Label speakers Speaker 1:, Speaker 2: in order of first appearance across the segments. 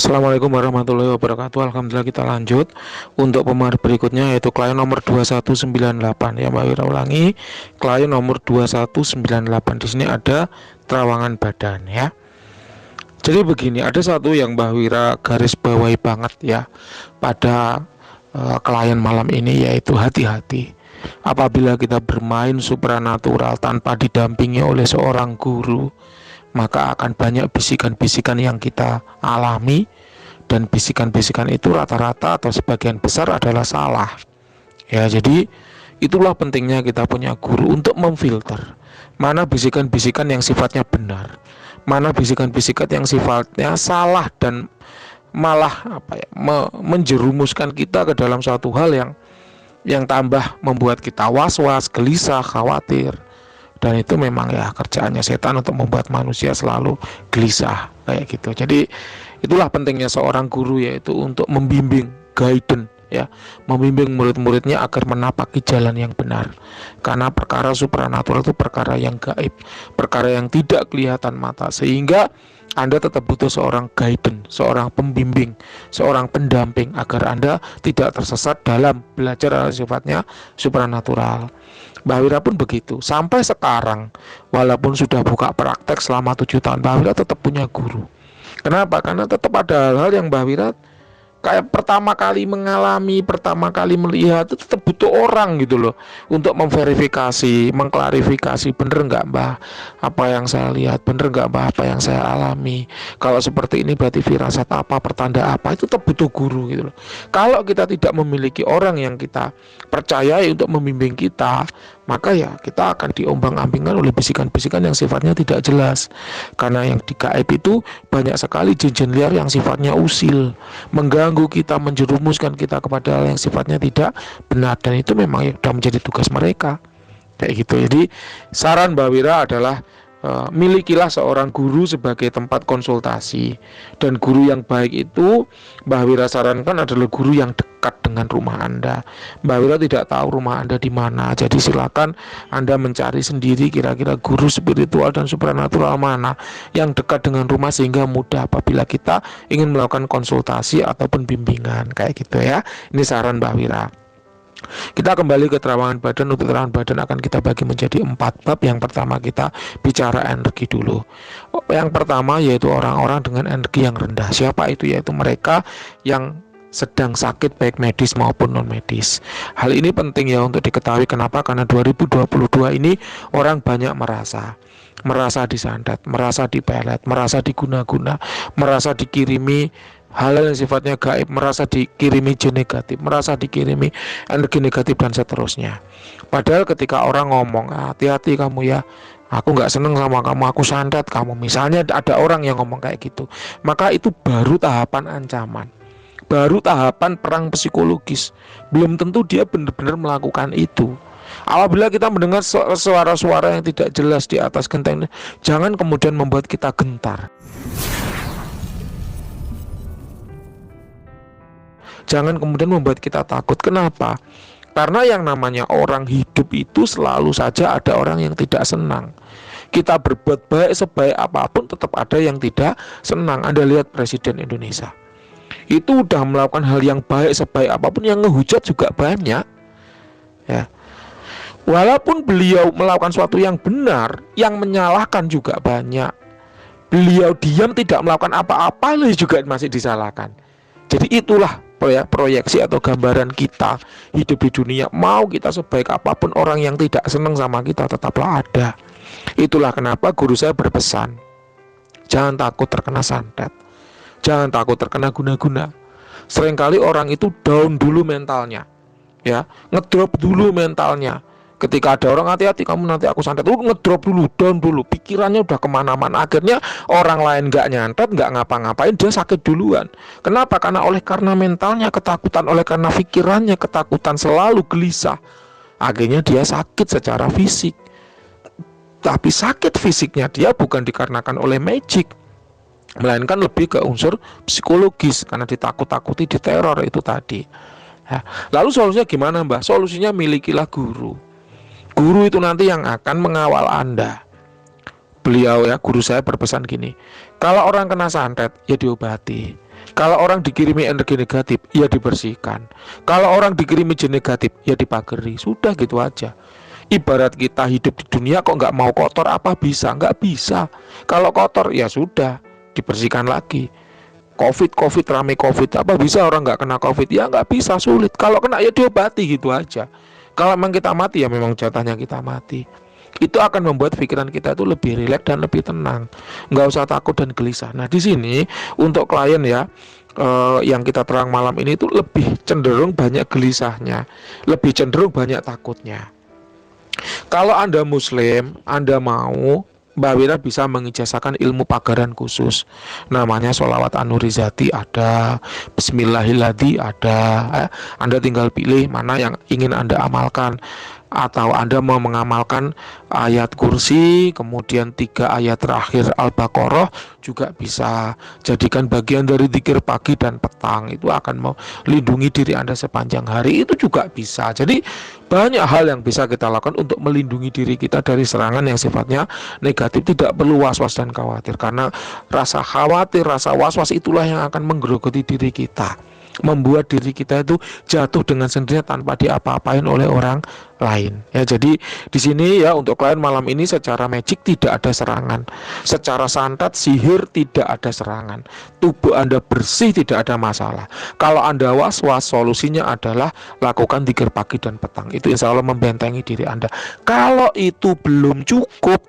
Speaker 1: Assalamualaikum warahmatullahi wabarakatuh. Alhamdulillah, kita lanjut untuk pemahaman berikutnya, yaitu klien nomor 2198. Ya Mbak Wira, ulangi, klien nomor 2198. Di sini ada terawangan badan ya. Jadi begini, ada satu yang Mbak Wira garis bawahi banget ya pada klien malam ini, yaitu hati-hati apabila kita bermain supranatural tanpa didampingi oleh seorang guru, maka akan banyak bisikan-bisikan yang kita alami, dan bisikan-bisikan itu rata-rata atau sebagian besar adalah salah. Ya, jadi itulah pentingnya kita punya guru untuk memfilter mana bisikan-bisikan yang sifatnya benar, mana bisikan-bisikan yang sifatnya salah dan malah menjerumuskan kita ke dalam suatu hal yang tambah membuat kita was-was, gelisah, khawatir. Dan itu memang ya kerjaannya setan untuk membuat manusia selalu gelisah kayak gitu. Jadi itulah pentingnya seorang guru, yaitu untuk membimbing, guidance ya, membimbing murid-muridnya agar menapaki jalan yang benar. Karena perkara supranatural itu perkara yang gaib, perkara yang tidak kelihatan mata, sehingga Anda tetap butuh seorang guidance, seorang pembimbing, seorang pendamping agar Anda tidak tersesat dalam belajar hal sifatnya supranatural. Mbak Wira pun begitu. Sampai sekarang, walaupun sudah buka praktek selama 7 tahun, Mbak Wira tetap punya guru. Kenapa? Karena tetap ada hal-hal yang Mbak Wira kayak pertama kali mengalami, pertama kali melihat, itu tetap butuh orang gitu loh, untuk memverifikasi, mengklarifikasi, bener nggak Mbah apa yang saya lihat, bener nggak Mbah apa yang saya alami, kalau seperti ini berarti firasat apa, pertanda apa, itu tetap butuh guru gitu loh. Kalau kita tidak memiliki orang yang kita percayai untuk membimbing kita, maka ya kita akan diombang-ambingkan oleh bisikan-bisikan yang sifatnya tidak jelas. Karena yang di gaib itu banyak sekali jin-jin liar yang sifatnya usil, mengganggu kita, menjerumuskan kita kepada hal yang sifatnya tidak benar, dan itu memang sudah menjadi tugas mereka kayak gitu. Jadi saran Mbak Wira adalah milikilah seorang guru sebagai tempat konsultasi, dan guru yang baik itu Mbak Wira sarankan adalah guru yang dekat dengan rumah Anda. Mbak Wira tidak tahu rumah Anda di mana, jadi silakan Anda mencari sendiri kira-kira guru spiritual dan supranatural mana yang dekat dengan rumah, sehingga mudah apabila kita ingin melakukan konsultasi ataupun bimbingan kayak gitu ya. Ini saran Mbak Wira. Kita kembali ke terawangan badan. Untuk terawangan badan akan kita bagi menjadi 4 bab. Yang pertama kita bicara energi dulu. Yang pertama yaitu orang-orang dengan energi yang rendah. Siapa itu? Yaitu mereka yang sedang sakit baik medis maupun non medis. Hal ini penting ya untuk diketahui. Kenapa? Karena 2022 ini orang banyak merasa disandat, merasa dipelet, merasa diguna-guna, merasa dikirimi hal-hal yang sifatnya gaib, merasa dikirimi jin negatif, merasa dikirimi energi negatif dan seterusnya. Padahal ketika orang ngomong, hati-hati kamu ya, aku nggak seneng sama kamu, aku sandat kamu, misalnya ada orang yang ngomong kayak gitu, maka itu baru tahapan ancaman, baru tahapan perang psikologis. Belum tentu dia benar-benar melakukan itu. Apabila kita mendengar suara-suara yang tidak jelas di atas genteng, jangan kemudian membuat kita gentar. Jangan kemudian membuat kita takut. Kenapa? Karena yang namanya orang hidup itu selalu saja ada orang yang tidak senang. Kita berbuat baik sebaik apapun tetap ada yang tidak senang. Anda lihat Presiden Indonesia, itu udah melakukan hal yang baik sebaik apapun, yang ngehujat juga banyak ya. Walaupun beliau melakukan sesuatu yang benar, yang menyalahkan juga banyak. Beliau diam tidak melakukan apa-apa juga masih disalahkan. Jadi itulah proyeksi atau gambaran kita hidup di dunia. Mau kita sebaik apapun, orang yang tidak senang sama kita tetaplah ada. Itulah kenapa guru saya berpesan, jangan takut terkena santet, jangan takut terkena guna-guna. Seringkali orang itu down dulu mentalnya ya, ngedrop dulu mentalnya. Ketika ada orang, hati-hati kamu nanti aku santet, ngedrop dulu, down dulu, pikirannya udah kemana-mana. Akhirnya orang lain gak nyantet, gak ngapa-ngapain, dia sakit duluan. Kenapa? Karena mentalnya ketakutan, oleh karena pikirannya ketakutan, selalu gelisah, akhirnya dia sakit secara fisik. Tapi sakit fisiknya dia bukan dikarenakan oleh magic, melainkan lebih ke unsur psikologis, karena ditakut-takuti, diteror itu tadi ya. Lalu solusinya gimana Mbah? Solusinya milikilah guru. Guru itu nanti yang akan mengawal Anda. Beliau ya, guru saya berpesan gini, kalau orang kena santet ya diobati, Kalau orang dikirimi energi negatif, ya dibersihkan. Kalau orang dikirimi jin negatif, ya dipageri. Sudah gitu aja. Ibarat kita hidup di dunia kok nggak mau kotor, apa bisa? Nggak bisa. Kalau kotor ya sudah dibersihkan lagi. Covid rame Covid, apa bisa orang nggak kena Covid? Ya nggak bisa, sulit. Kalau kena ya diobati gitu aja. Kalau memang kita mati ya memang jatahnya kita mati. Itu akan membuat pikiran kita itu lebih rileks dan lebih tenang, nggak usah takut dan gelisah. Nah di sini untuk klien ya, yang kita terang malam ini itu lebih cenderung banyak gelisahnya, lebih cenderung banyak takutnya. Kalau Anda Muslim, Anda mau, Mbak Wira bisa mengijazahkan ilmu pagaran khusus. Namanya sholawat An-Nurizati ada, Bismillahirrahmanirrahim ada. Anda tinggal pilih mana yang ingin Anda amalkan. Atau Anda mau mengamalkan ayat kursi, kemudian 3 ayat terakhir Al-Baqarah juga bisa. Jadikan bagian dari zikir pagi dan petang, itu akan melindungi diri Anda sepanjang hari, itu juga bisa. Jadi banyak hal yang bisa kita lakukan untuk melindungi diri kita dari serangan yang sifatnya negatif. Tidak perlu was-was dan khawatir, karena rasa khawatir, rasa was-was itulah yang akan menggerogoti diri kita, membuat diri kita itu jatuh dengan sendirinya tanpa diapa-apain oleh orang lain. Ya, jadi di sini ya untuk klien malam ini secara magic tidak ada serangan, secara santet sihir tidak ada serangan, tubuh Anda bersih tidak ada masalah. Kalau Anda was-was, solusinya adalah lakukan zikir pagi dan petang. Itu insya Allah membentengi diri Anda. Kalau itu belum cukup,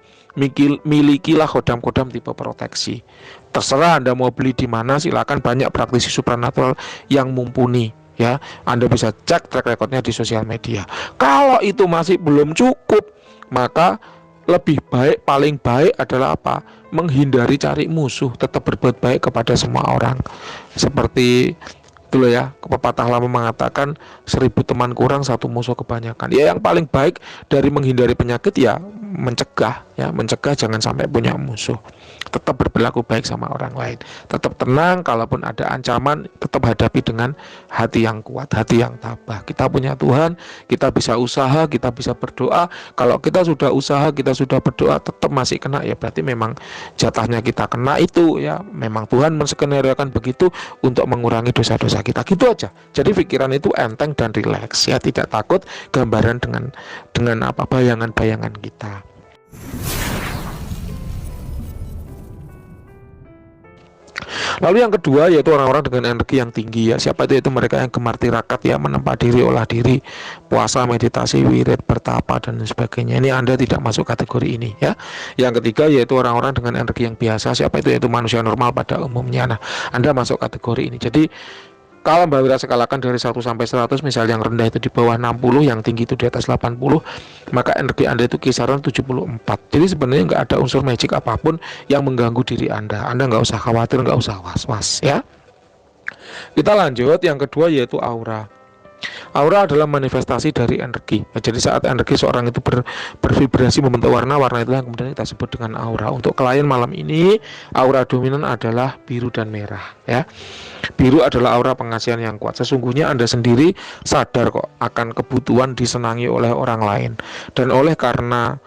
Speaker 1: milikilah kodam-kodam tipe proteksi. Terserah Anda mau beli di mana, silakan, banyak praktisi supranatural yang mumpuni ya. Anda bisa cek track recordnya di sosial media. Kalau itu masih belum cukup, maka lebih baik, paling baik adalah apa? Menghindari cari musuh, tetap berbuat baik kepada semua orang. Seperti itu loh ya, pepatah lama mengatakan 1000 teman kurang, 1 musuh kebanyakan. Ya yang paling baik dari menghindari penyakit ya mencegah, jangan sampai punya musuh. Tetap berperilaku baik sama orang lain, tetap tenang, kalaupun ada ancaman tetap hadapi dengan hati yang kuat, hati yang tabah. Kita punya Tuhan, kita bisa usaha, kita bisa berdoa. Kalau kita sudah usaha, kita sudah berdoa tetap masih kena, ya berarti memang jatahnya kita kena itu ya, memang Tuhan menskenariokan begitu untuk mengurangi dosa-dosa kita, gitu aja. Jadi pikiran itu enteng dan rileks ya, tidak takut gambaran dengan apa bayangan-bayangan kita. Lalu yang kedua yaitu orang-orang dengan energi yang tinggi ya. Siapa itu? Yaitu mereka yang gemar tirakat ya, menempa diri, olah diri, puasa, meditasi, wirid, bertapa dan sebagainya. Ini Anda tidak masuk kategori ini ya. Yang ketiga yaitu orang-orang dengan energi yang biasa. Siapa itu? Yaitu manusia normal pada umumnya. Nah, Anda masuk kategori ini. Jadi kalau Mbak Wira skalakan dari 1 sampai 100, misal yang rendah itu di bawah 60, yang tinggi itu di atas 80, maka energi Anda itu kisaran 74. Jadi sebenarnya nggak ada unsur magic apapun yang mengganggu diri Anda. Anda nggak usah khawatir, nggak usah was-was ya. Kita lanjut, yang kedua yaitu aura. Aura adalah manifestasi dari energi. Jadi saat energi seorang itu bervibrasi membentuk warna itulah yang kemudian kita sebut dengan aura. Untuk klien malam ini, aura dominan adalah biru dan merah ya. Biru adalah aura pengasihan yang kuat. Sesungguhnya Anda sendiri sadar kok akan kebutuhan disenangi oleh orang lain. Dan oleh karena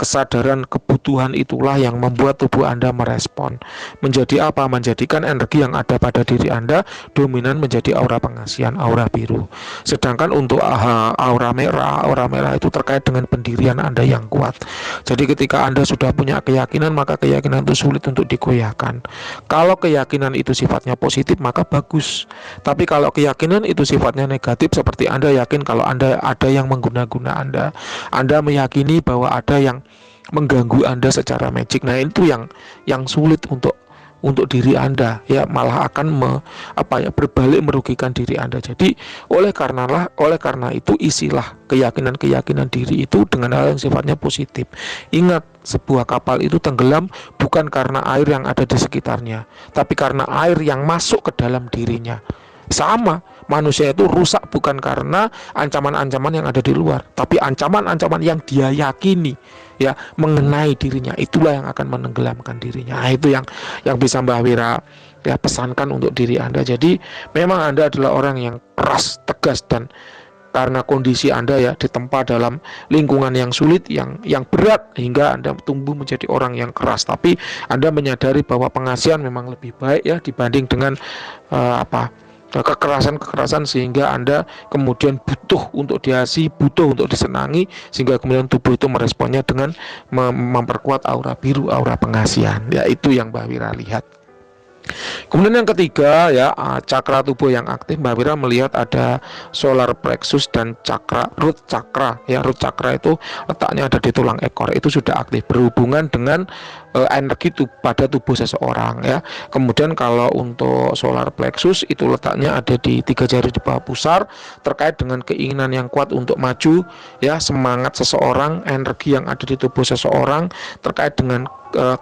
Speaker 1: kesadaran kebutuhan itulah yang membuat tubuh Anda merespon. Menjadi apa? Menjadikan energi yang ada pada diri Anda dominan menjadi aura pengasihan, aura biru. Sedangkan untuk aura merah itu terkait dengan pendirian Anda yang kuat. Jadi ketika Anda sudah punya keyakinan, maka keyakinan itu sulit untuk digoyahkan. Kalau keyakinan itu sifatnya positif, maka bagus. Tapi kalau keyakinan itu sifatnya negatif, seperti Anda yakin kalau Anda ada yang mengguna-guna Anda meyakini bahwa ada yang mengganggu Anda secara magic. Nah, itu yang sulit untuk diri Anda ya, malah akan berbalik merugikan diri Anda. Jadi oleh karena itu isilah keyakinan diri itu dengan hal yang sifatnya positif. Ingat, sebuah kapal itu tenggelam bukan karena air yang ada di sekitarnya, tapi karena air yang masuk ke dalam dirinya. Sama, manusia itu rusak bukan karena ancaman-ancaman yang ada di luar, tapi ancaman-ancaman yang dia yakini ya mengenai dirinya, itulah yang akan menenggelamkan dirinya. Nah, itu yang bisa Mbak Wira pesankan untuk diri Anda. Jadi memang Anda adalah orang yang keras, tegas dan karena kondisi Anda ya ditempa dalam lingkungan yang sulit, yang berat, hingga Anda tumbuh menjadi orang yang keras. Tapi Anda menyadari bahwa pengasihan memang lebih baik ya dibanding dengan kekerasan-kekerasan, sehingga Anda kemudian butuh untuk diasihi, butuh untuk disenangi, sehingga kemudian tubuh itu meresponnya dengan memperkuat aura biru, aura pengasihan. Ya, itu yang Mbak Wira lihat. Kemudian yang ketiga ya, cakra tubuh yang aktif. Mbak Wira melihat ada solar plexus dan cakra root cakra ya. Root cakra itu letaknya ada di tulang ekor, itu sudah aktif berhubungan dengan energi pada tubuh seseorang ya. Kemudian kalau untuk solar plexus itu letaknya ada di 3 jari di bawah pusar, terkait dengan keinginan yang kuat untuk maju ya, semangat seseorang, energi yang ada di tubuh seseorang, terkait dengan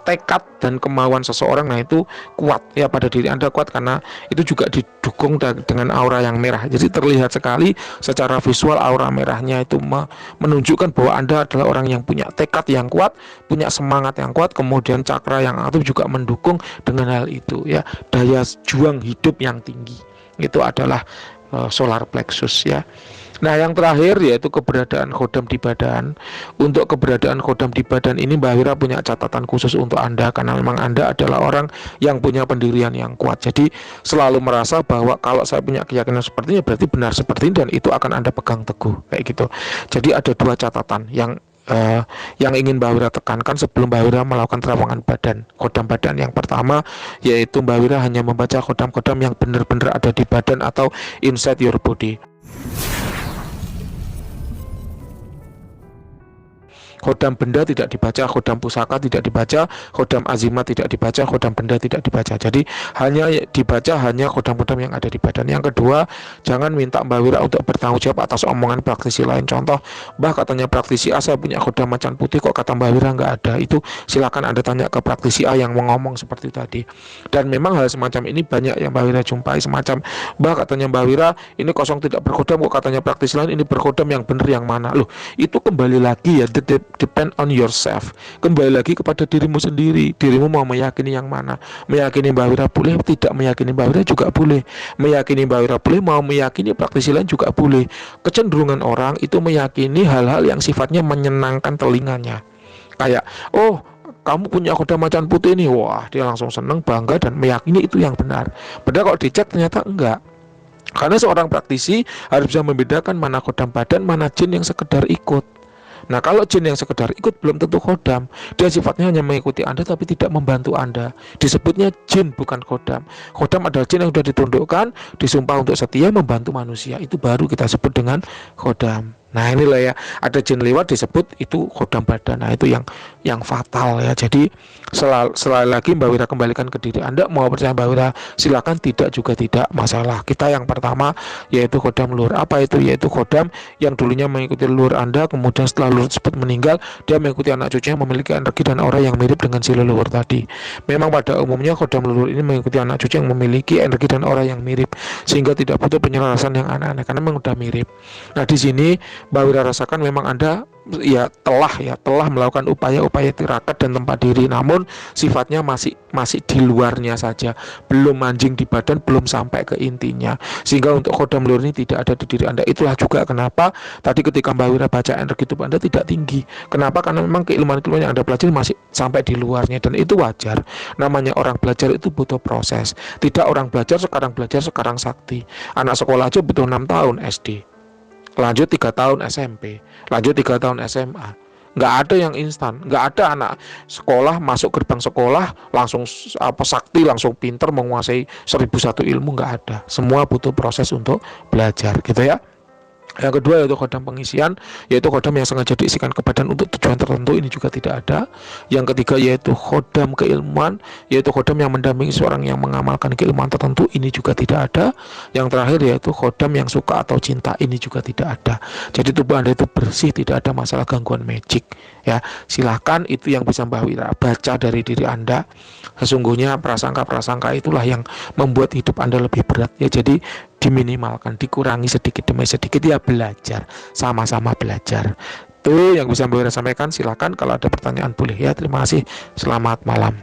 Speaker 1: tekad dan kemauan seseorang. Nah, itu kuat ya, pada diri Anda kuat karena itu juga didukung dengan aura yang merah. Jadi terlihat sekali secara visual aura merahnya itu menunjukkan bahwa Anda adalah orang yang punya tekad yang kuat, punya semangat yang kuat. Kemudian cakra yang aktif juga mendukung dengan hal itu ya, daya juang hidup yang tinggi. Itu adalah solar plexus ya. Nah, yang terakhir yaitu keberadaan khodam di badan. Untuk keberadaan khodam di badan ini Mbak Wira punya catatan khusus untuk Anda, karena memang Anda adalah orang yang punya pendirian yang kuat. Jadi selalu merasa bahwa kalau saya punya keyakinan seperti ini berarti benar seperti ini, dan itu akan Anda pegang teguh kayak gitu. Jadi ada 2 catatan yang ingin Mbak Wira tekankan sebelum Mbak Wira melakukan terawangan badan, khodam badan. Yang pertama yaitu Mbak Wira hanya membaca khodam-khodam yang benar-benar ada di badan atau inside your body. Khodam benda tidak dibaca, khodam pusaka tidak dibaca, khodam azimat tidak dibaca, khodam benda tidak dibaca. Jadi hanya dibaca hanya khodam-khodam yang ada di badan. Yang kedua, jangan minta Mbak Wira untuk bertanggung jawab atas omongan praktisi lain. Contoh, Mbak katanya praktisi A saya punya khodam macan putih, kok kata Mbak Wira nggak ada. Itu silakan Anda tanya ke praktisi A yang ngomong seperti tadi. Dan memang hal semacam ini banyak yang Mbak Wira jumpai, semacam Mbak katanya Mbak Wira ini kosong tidak berkhodam, kok katanya praktisi lain ini berkhodam, yang benar yang mana? Loh, itu kembali lagi ya, depend on yourself, kembali lagi kepada dirimu sendiri. Dirimu mau meyakini yang mana? Meyakini Mbak Wira boleh, tidak meyakini Mbak Wira juga boleh. Meyakini Mbak Wira boleh, mau meyakini praktisi lain juga boleh. Kecenderungan orang itu meyakini hal-hal yang sifatnya menyenangkan telinganya. Kayak, oh kamu punya khodam macan putih ini, wah dia langsung seneng, bangga, dan meyakini itu yang benar. Padahal kalau dicek ternyata enggak. Karena seorang praktisi harus bisa membedakan mana khodam badan, mana jin yang sekedar ikut. Nah, kalau jin yang sekedar ikut belum tentu khodam. Dia sifatnya hanya mengikuti Anda tapi tidak membantu Anda. Disebutnya jin, bukan khodam. Khodam adalah jin yang sudah ditundukkan, disumpah untuk setia membantu manusia. Itu baru kita sebut dengan khodam. Nah, inilah ya, ada jin lewat disebut itu khodam badan. Nah, itu yang fatal ya. Jadi selalu lagi Mbak Wira kembalikan ke diri Anda. Mau percaya Mbak Wira silakan, tidak juga tidak masalah. Kita yang pertama yaitu khodam leluhur. Apa itu? Yaitu khodam yang dulunya mengikuti leluhur Anda, kemudian setelah leluhur tersebut meninggal, dia mengikuti anak cucunya yang memiliki energi dan aura yang mirip dengan si leluhur tadi. Memang pada umumnya khodam leluhur ini mengikuti anak cucu yang memiliki energi dan aura yang mirip, sehingga tidak butuh penyelarasan yang aneh-aneh karena memang sudah mirip. Nah, di sini Mbak Wira rasakan memang Anda telah melakukan upaya-upaya tirakat dan tempat diri, namun sifatnya masih di luarnya saja, belum manjing di badan, belum sampai ke intinya, sehingga untuk khodam leluhur ini tidak ada di diri Anda. Itulah juga kenapa tadi ketika Mbak Wira baca energi tubuh Anda tidak tinggi. Kenapa? Karena memang keilmuan-keilmuan yang Anda pelajari masih sampai di luarnya, dan itu wajar. Namanya orang belajar itu butuh proses. Tidak orang belajar sekarang sakti. Anak sekolah aja butuh 6 tahun SD, lanjut 3 tahun SMP, lanjut 3 tahun SMA. Nggak ada yang instan. Nggak ada anak sekolah masuk gerbang sekolah langsung sakti, langsung pinter menguasai 1001 ilmu. Nggak ada. Semua butuh proses untuk belajar gitu ya. Yang kedua yaitu khodam pengisian, yaitu khodam yang sengaja diisikan ke badan untuk tujuan tertentu, ini juga tidak ada. Yang ketiga yaitu khodam keilmuan, yaitu khodam yang mendampingi seorang yang mengamalkan keilmuan tertentu, ini juga tidak ada. Yang terakhir yaitu khodam yang suka atau cinta, ini juga tidak ada. Jadi tubuh Anda itu bersih, tidak ada masalah gangguan magic ya. Silahkan, itu yang bisa Mbak Wira baca dari diri Anda. Sesungguhnya prasangka-prasangka itulah yang membuat hidup Anda lebih berat ya. Jadi diminimalkan, dikurangi sedikit demi sedikit ya, belajar, sama-sama belajar. Itu yang bisa Mbak Wira sampaikan. Silakan kalau ada pertanyaan boleh ya. Terima kasih, selamat malam.